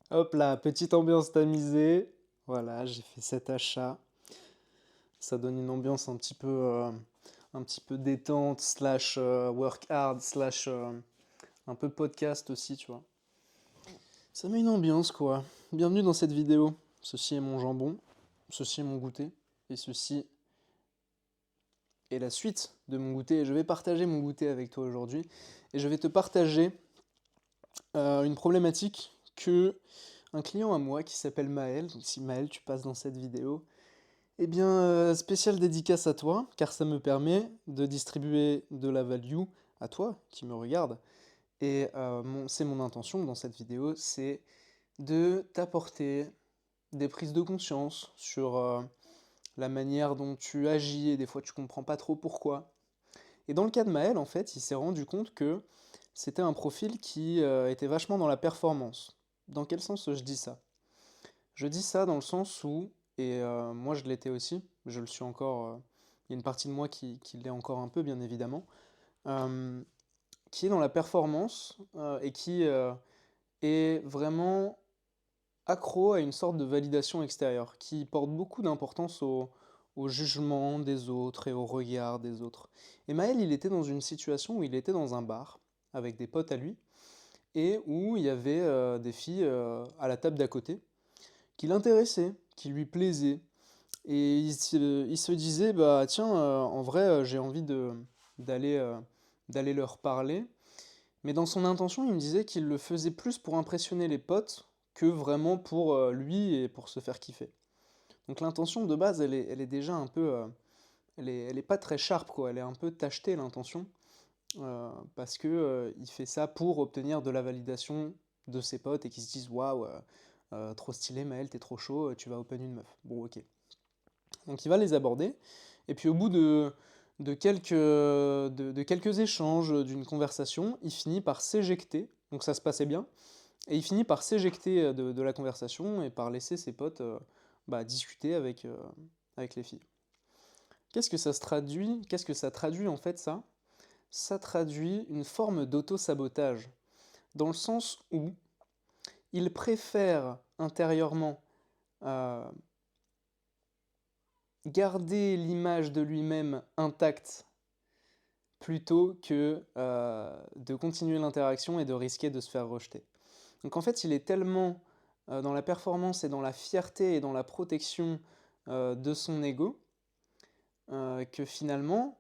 Hop là, petite ambiance tamisée. Voilà, j'ai fait cet achat. Ça donne une ambiance un petit peu détente, slash work hard, slash un peu podcast aussi, tu vois. Ça met une ambiance, quoi. Bienvenue dans cette vidéo. Ceci est mon jambon, ceci est mon goûter, et ceci est la suite de mon goûter. Et je vais partager mon goûter avec toi aujourd'hui. Et je vais te partager une problématique que un client à moi qui s'appelle Maël, donc si Maël tu passes dans cette vidéo, eh bien, spéciale dédicace à toi, car ça me permet de distribuer de la value à toi qui me regarde. Et c'est mon intention dans cette vidéo, c'est de t'apporter des prises de conscience sur la manière dont tu agis et des fois tu comprends pas trop pourquoi. Et dans le cas de Maël, en fait, il s'est rendu compte que c'était un profil qui était vachement dans la performance. Dans quel sens je dis ça? Je dis ça dans le sens où, et moi je l'étais aussi, je le suis encore, il y a une partie de moi qui l'est encore un peu bien évidemment, euh, qui est dans la performance et qui est vraiment accro à une sorte de validation extérieure, qui porte beaucoup d'importance au jugement des autres et au regard des autres. Et Maël, il était dans une situation où il était dans un bar avec des potes à lui et où il y avait des filles à la table d'à côté qui l'intéressaient, qui lui plaisaient. Et il se disait, bah tiens, en vrai, j'ai envie d'aller d'aller leur parler. Mais dans son intention, il me disait qu'il le faisait plus pour impressionner les potes que vraiment pour lui et pour se faire kiffer. Donc l'intention de base, elle est déjà un peu... elle est pas très sharp, quoi. Elle est un peu tachetée, l'intention. Parce que il fait ça pour obtenir de la validation de ses potes et qu'ils se disent, waouh, trop stylé, Maël, t'es trop chaud, tu vas open une meuf. Bon, ok. Donc il va les aborder, et puis au bout de quelques échanges, d'une conversation, il finit par s'éjecter, donc ça se passait bien, et il finit par s'éjecter de la conversation et par laisser ses potes bah, discuter avec les filles. Qu'est-ce que ça se traduit? Qu'est-ce que ça traduit en fait ça? Ça traduit une forme d'auto-sabotage, dans le sens où il préfère intérieurement euh, garder l'image de lui-même intacte plutôt que de continuer l'interaction et de risquer de se faire rejeter. Donc en fait, il est tellement dans la performance et dans la fierté et dans la protection de son ego que finalement,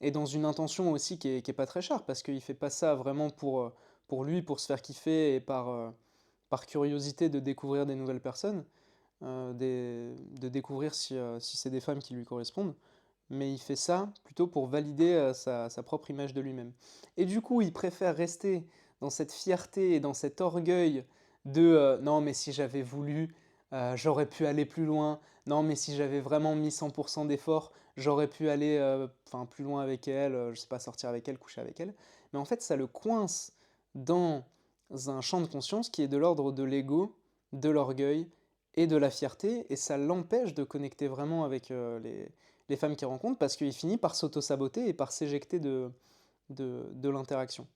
et dans une intention aussi qui est pas très chère, parce qu'il fait pas ça vraiment pour lui, pour se faire kiffer et par curiosité de découvrir des nouvelles personnes, de découvrir si c'est des femmes qui lui correspondent, mais il fait ça plutôt pour valider sa propre image de lui-même. Et du coup, il préfère rester dans cette fierté et dans cet orgueil de non, mais si j'avais voulu, j'aurais pu aller plus loin. Non, mais si j'avais vraiment mis 100% d'effort, j'aurais pu aller plus loin avec elle, je sais pas, sortir avec elle, coucher avec elle. Mais en fait, ça le coince dans un champ de conscience qui est de l'ordre de l'ego, de l'orgueil et de la fierté, et ça l'empêche de connecter vraiment avec les femmes qu'il rencontre parce qu'il finit par s'auto-saboter et par s'éjecter de l'interaction.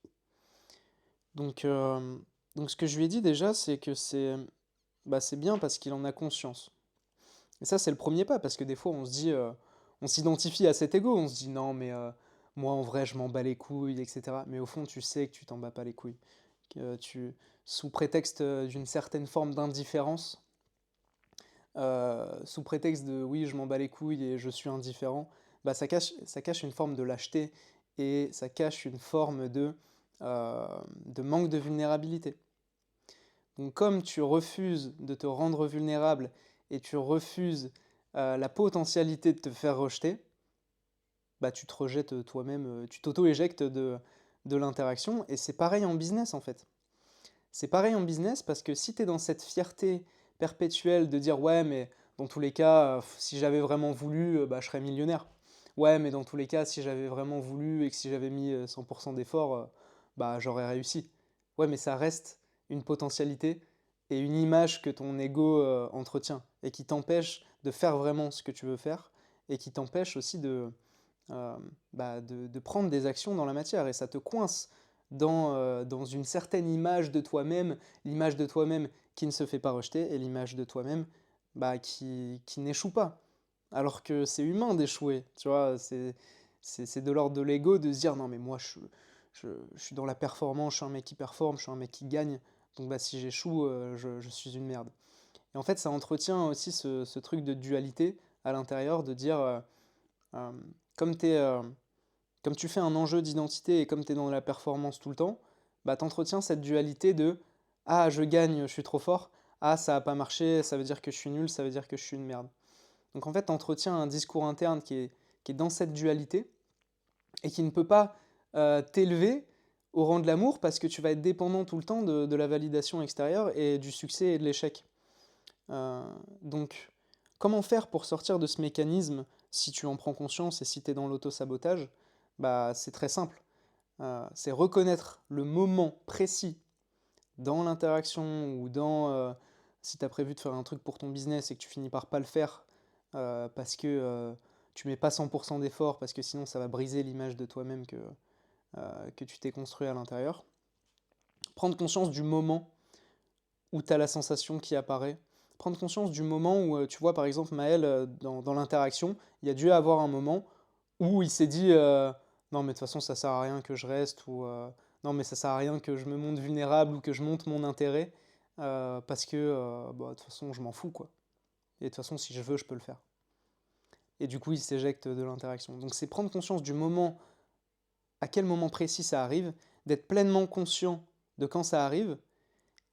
Donc, euh, donc ce que je lui ai dit déjà, c'est que c'est bien parce qu'il en a conscience. Et ça, c'est le premier pas, parce que des fois, on se dit, on s'identifie à cet ego, on se dit non, mais moi en vrai, je m'en bats les couilles, etc. Mais au fond, tu sais que tu t'en bats pas les couilles. Que sous prétexte d'une certaine forme d'indifférence, sous prétexte de oui, je m'en bats les couilles et je suis indifférent, bah, ça cache une forme de lâcheté et ça cache une forme de manque de vulnérabilité. Donc comme tu refuses de te rendre vulnérable et tu refuses la potentialité de te faire rejeter, bah, tu te rejettes toi-même, tu t'auto-éjectes de l'interaction et c'est pareil en business en fait. C'est pareil en business parce que si tu es dans cette fierté perpétuelle de dire ouais mais dans tous les cas si j'avais vraiment voulu bah, je serais millionnaire. Ouais mais dans tous les cas si j'avais vraiment voulu et que si j'avais mis 100% d'effort bah j'aurais réussi. Ouais mais ça reste une potentialité et une image que ton ego entretient et qui t'empêche de faire vraiment ce que tu veux faire et qui t'empêche aussi euh, de prendre des actions dans la matière et ça te coince dans une certaine image de toi-même, l'image de toi-même qui ne se fait pas rejeter et l'image de toi-même qui n'échoue pas. Alors que c'est humain d'échouer, tu vois, c'est de l'ordre de l'ego de se dire non mais moi je suis dans la performance, je suis un mec qui performe, je suis un mec qui gagne, donc bah si j'échoue, je suis une merde. Et en fait ça entretient aussi ce truc de dualité à l'intérieur, de dire euh, comme t'es, comme tu fais un enjeu d'identité et comme tu es dans la performance tout le temps, bah t'entretiens cette dualité de ah je gagne, je suis trop fort, ah ça a pas marché, ça veut dire que je suis nul, ça veut dire que je suis une merde. Donc en fait tu entretiens un discours interne qui est dans cette dualité et qui ne peut pas t'élever au rang de l'amour parce que tu vas être dépendant tout le temps de la validation extérieure et du succès et de l'échec. Euh, donc comment faire pour sortir de ce mécanisme si tu en prends conscience et si tu es dans l'auto-sabotage? Bah, c'est très simple. C'est reconnaître le moment précis dans l'interaction ou si tu as prévu de faire un truc pour ton business et que tu finis par pas le faire parce que tu mets pas 100% d'effort, parce que sinon ça va briser l'image de toi-même que tu t'es construit à l'intérieur. Prendre conscience du moment où tu as la sensation qui apparaît. Prendre conscience du moment où, tu vois, par exemple, Maël, dans l'interaction, il y a dû avoir un moment où il s'est dit non, mais de toute façon, ça sert à rien que je reste, ou non, mais ça sert à rien que je me montre vulnérable ou que je montre mon intérêt, parce que bah, de toute façon, je m'en fous, quoi. Et de toute façon, si je veux, je peux le faire. Et du coup, il s'éjecte de l'interaction. Donc, c'est prendre conscience du moment, à quel moment précis ça arrive, d'être pleinement conscient de quand ça arrive,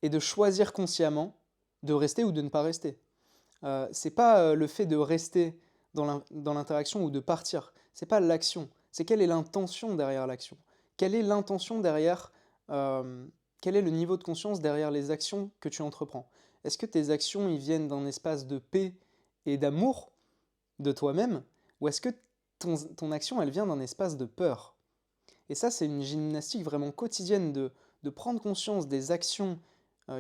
et de choisir consciemment de rester ou de ne pas rester. C'est pas le fait de rester dans l'interaction ou de partir. C'est pas l'action. C'est quelle est l'intention derrière l'action. Quelle est l'intention derrière. Quel est le niveau de conscience derrière les actions que tu entreprends. Est-ce que tes actions ils viennent d'un espace de paix et d'amour de toi-même, ou est-ce que ton action elle vient d'un espace de peur? Et ça, c'est une gymnastique vraiment quotidienne de prendre conscience des actions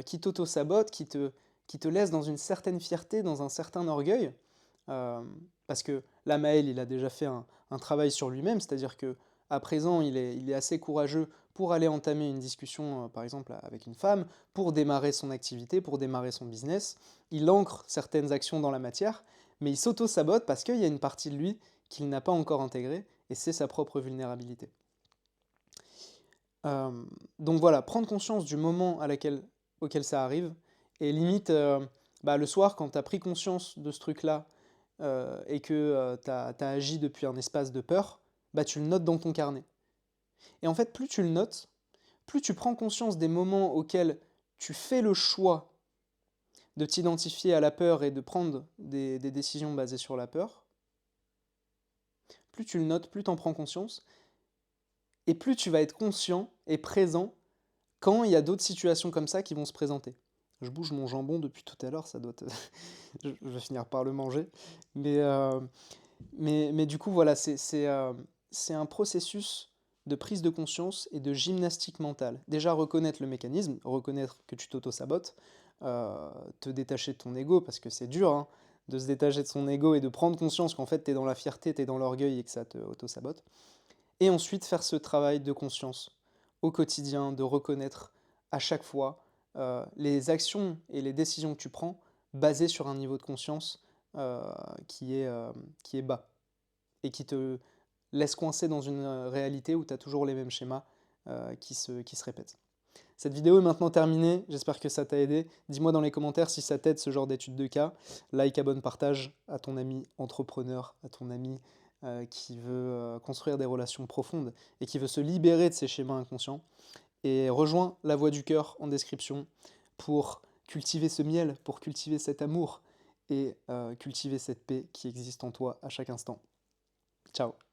qui t'auto-sabotent, qui te laissent dans une certaine fierté, dans un certain orgueil. Euh, Parce que là, Maël, il a déjà fait un travail sur lui-même, c'est-à-dire que à présent, il est assez courageux pour aller entamer une discussion, par exemple, avec une femme, pour démarrer son activité, pour démarrer son business. Il ancre certaines actions dans la matière, mais il s'auto-sabote parce qu'il y a une partie de lui qu'il n'a pas encore intégrée, et c'est sa propre vulnérabilité. Donc voilà, prendre conscience du moment auquel ça arrive, et limite, le soir, quand tu as pris conscience de ce truc-là, et que tu as agi depuis un espace de peur, bah, tu le notes dans ton carnet. Et en fait, plus tu le notes, plus tu prends conscience des moments auxquels tu fais le choix de t'identifier à la peur et de prendre des décisions basées sur la peur, plus tu le notes, plus tu en prends conscience, et plus tu vas être conscient et présent quand il y a d'autres situations comme ça qui vont se présenter. Je bouge mon jambon depuis tout à l'heure, ça doit je vais finir par le manger. Mais, euh, mais du coup, voilà, c'est un processus de prise de conscience et de gymnastique mentale. Déjà, reconnaître le mécanisme, reconnaître que tu t'auto-sabotes, te détacher de ton ego, parce que c'est dur hein, de se détacher de son ego et de prendre conscience qu'en fait, tu es dans la fierté, tu es dans l'orgueil et que ça te auto-sabote. Et ensuite, faire ce travail de conscience au quotidien, de reconnaître à chaque fois les actions et les décisions que tu prends basées sur un niveau de conscience euh, qui est bas et qui te laisse coincé dans une réalité où tu as toujours les mêmes schémas qui se répètent. Cette vidéo est maintenant terminée, j'espère que ça t'a aidé. Dis-moi dans les commentaires si ça t'aide ce genre d'étude de cas. Like, abonne, partage à ton ami entrepreneur, à ton ami qui veut construire des relations profondes et qui veut se libérer de ses schémas inconscients. Et rejoins la voix du cœur en description pour cultiver ce miel, pour cultiver cet amour et cultiver cette paix qui existe en toi à chaque instant. Ciao.